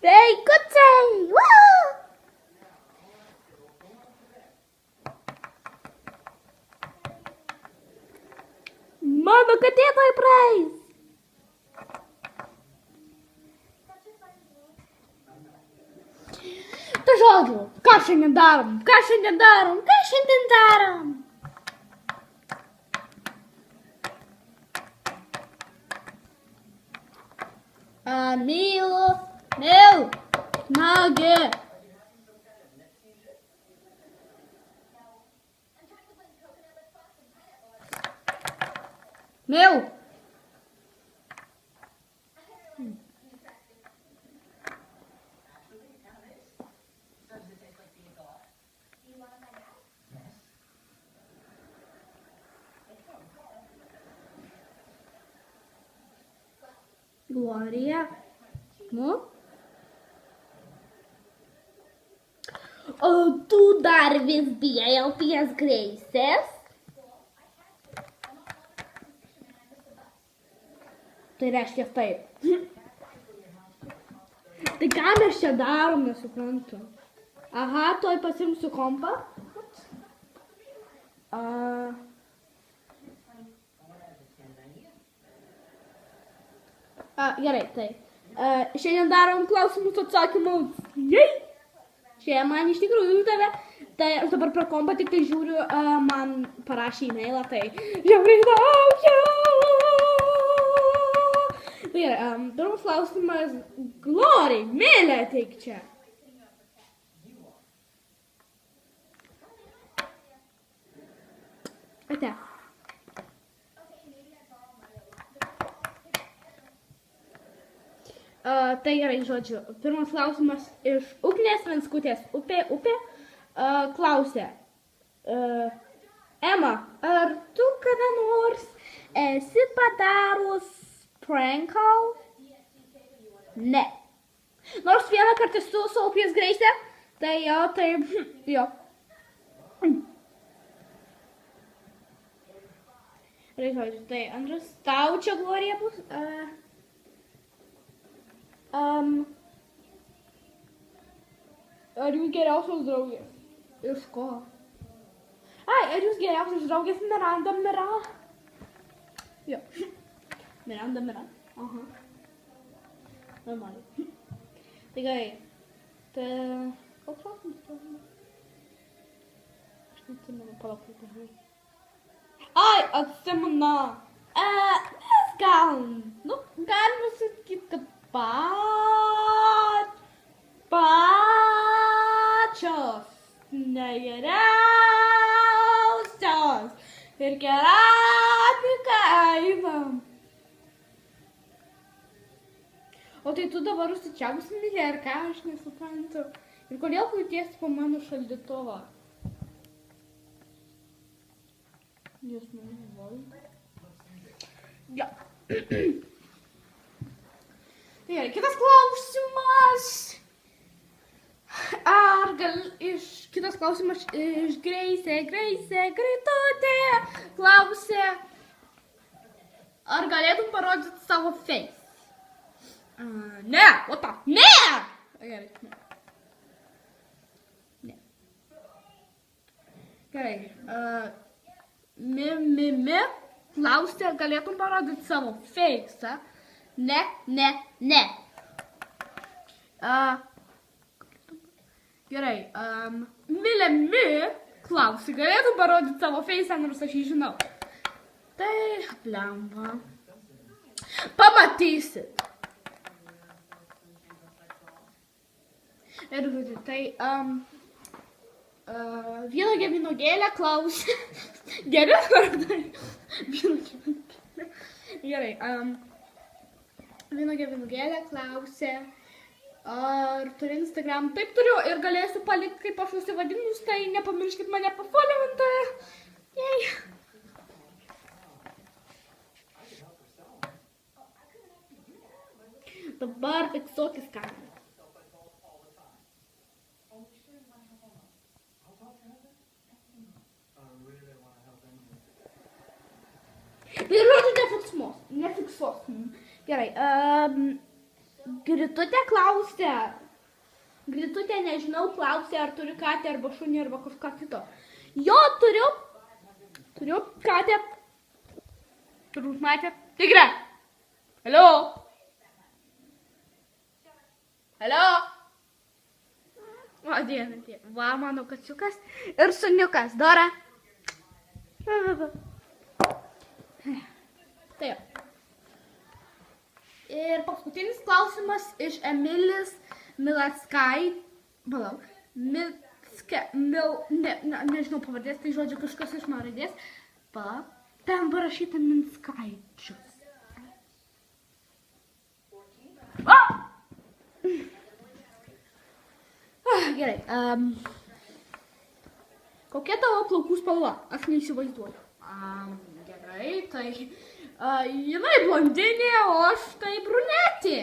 Vaikučiai! Woo! Mano katė tuoj praeis. Tai žodžiu, ką šiandien darom? Mylu, nagi. Mil. Glória. Nu? O tu dar vis bijai apie Graces? Tai reiškia taip. Tai ką mes čia darom, nesuprantu. Aha, tuoj pasiimsiu kompą. Gerai, tai. Šiandien darom klausimus atsakymus. Jei! Čia man iš tikrųjų uždavė. Tai aš dabar pro kompą tik tai žiūriu, man parašė e-mailą, tai žiauriai laukiu. Tai gerai, pirmas klausimas. Glorai, Milė, ateik čia. Ate. Tai gerai, žodžiu, pirmas klausimas iš Ugnės Venskutės upė, klausė. Ema, ar tu kada nors esi padarus pranką? Ne. Nors vieną kartą esu su upės Grace, tai jo, jo. Gerai, žodžiu, tai antras, tau čia Glorija bus. Ar jūs geriausios draugės? Iš ko? Ai, ar jūs geriausios draugės Miranda? Jo. Miranda. Aha. Normaliai. Tai gerai. Tai... Koks klausimas? Aš neatsimenu, palauk. Ai, atsimenu. Mes galime sakyti, kad pačios negeriausios ir keramiką einam. O tai tu dabar užsičiausi Milė, ar ką, aš nesuprantu. Ir kodėl jautiesi po mano šaldytuvą? Jūs mane valdo. Jo. Gerai, kitas klausimas. Kitas klausimas iš Grace, greitutė, klausė, ar galėtum parodyti savo face? Ne, what the? Ne! Gerai, ne. Gerai, klausė, ar galėtum parodyti savo face? Ne. Gerai, Milė klausė, galėtum parodyti savo face, nors aš jį žinau. Tai, blemba. Pamatysit. Ir žodžiu, tai, vynuogė vynogėlė klausė. Geriau vardai. Gerai, vynuogė vynogėlė klausė. Ar turi Instagram? Taip turiu ir galėsiu palikti, kaip aš užsivadinus, tai nepamirškit mane pafollovinti. Jei. Dabar fiksuokis kamerą. Ir žodžiu nefiksuosim. Gerai, Gritutė klausė. Gritutė, nežinau, klausė, ar turi katę, arba šunį, arba kažką kito. Jo, turiu. Turiu katę. Turbūt matė. Tigre. Hello. Hello. O, diena. Va, mano kačiukas ir šuniukas. Dora. Taip. Ir paskutinis klausimas iš Emilis Milackai. Palauk. Nežinau pavardės, tai žodžiu kažkas iš mano raidės. Ten parašyta Minskaičius. Gerai. Kokia tavo plaukų spalva? Aš neįsivaizduoju. Gerai, tai jinai blondinė, o aš tai brunetė.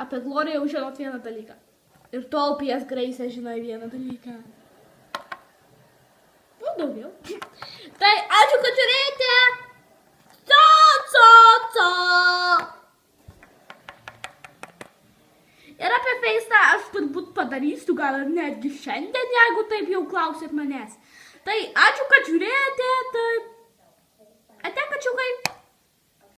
Apie Gloriją jau žinot vieną dalyką. Ir tu apie jas Grace žinai vieną dalyką. Nu, daugiau. Tai ačiū, kad žiūrėjote. Ir apie Face'ą aš turbūt padarysiu, gal ir netgi šiandien, jeigu taip jau klausėt manęs. Tai ačiū, kad žiūrėjote. Tai ate, kačiukai.